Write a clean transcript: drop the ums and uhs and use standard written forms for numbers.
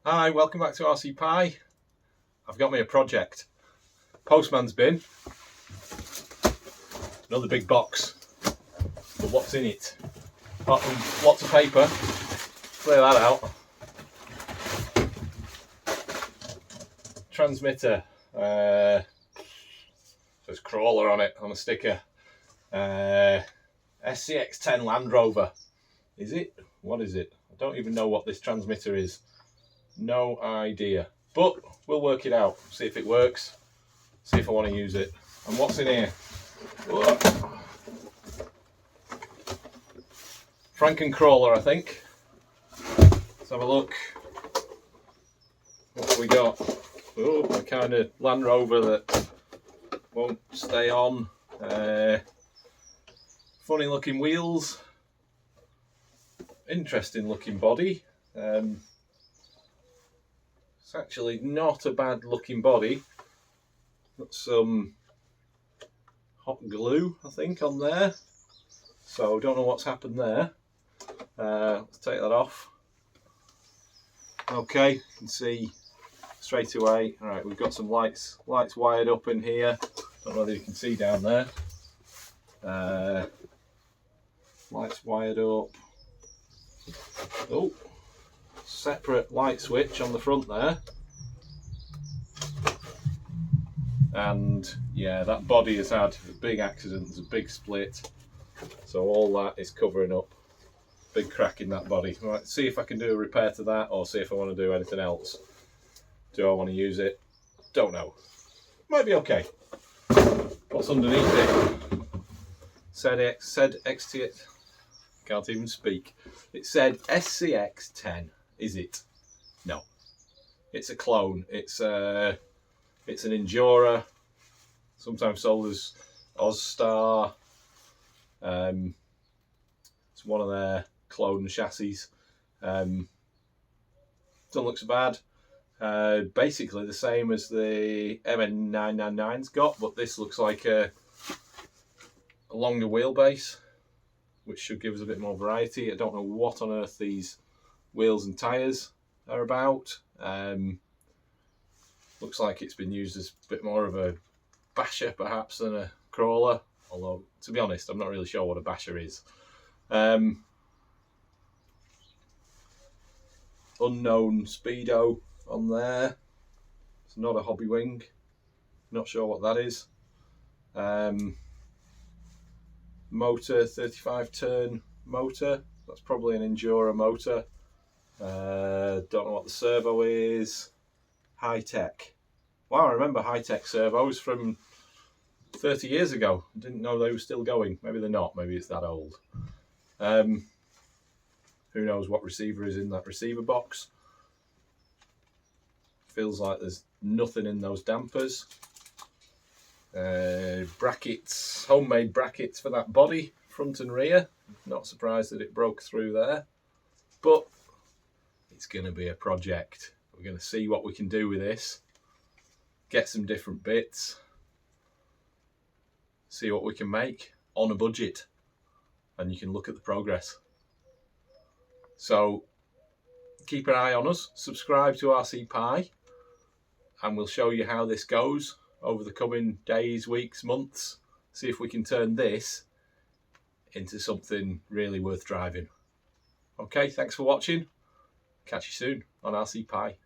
Hi, welcome back to RC Pie. I've got me a project. Postman's bin. Another big box. But what's in it? Lots of paper. Clear that out. Transmitter. There's Crawler on it, on a sticker. SCX10 Land Rover. Is it? What is it? I don't even know what this transmitter is. No idea. But we'll work it out. See if it works. See if I want to use it. And what's in here? Whoa. Frankenkrawler, I think. Let's have a look. What have we got? Oh, a kind of Land Rover that won't stay on. Funny looking wheels. Interesting looking body. It's actually not a bad looking body. Got some hot glue, I think, on there. So don't know what's happened there. Let's take that off. Okay, you can see straight away. All right, we've got some lights wired up in here. Don't know whether you can see down there. Lights wired up. Oh, separate light switch on the front there. And yeah, that body has had a big accident. There's a big split. So all that is covering up. Big crack in that body. Right, see if I can do a repair to that or see if I want to do anything else. Do I want to use it? Don't know. Might be okay. What's underneath it? Said XT. Can't even speak. It said SCX10. Is it? No. It's a clone. It's an Endurer. Sometimes sold as Ozstar. It's one of their clone chassis. Doesn't look so bad. Basically the same as the MN999's got, but this looks like a longer wheelbase, which should give us a bit more variety. I don't know what on earth these wheels and tyres are about. Looks like it's been used as a bit more of a basher perhaps than a crawler, although to be honest I'm not really sure what a basher is. Unknown speedo on there. It's not a hobby wing, not sure what that is. Motor, 35 turn motor, that's probably an Endurer motor. Don't know what the servo is. High tech. Wow, I remember high tech servos from 30 years ago. I didn't know they were still going. Maybe they're not, maybe it's that old. Who knows what receiver is in that receiver box. Feels like there's nothing in those dampers. Brackets, homemade brackets for that body, front and rear. Not surprised that it broke through there, but it's going to be a project. We're going to see what we can do with this, get some different bits, see what we can make on a budget, and you can look at the progress. So keep an eye on us, subscribe to RC Pie, and we'll show you how this goes over the coming days, weeks, months. See if we can turn this into something really worth driving. Okay, thanks for watching. Catch you soon on RC Pie.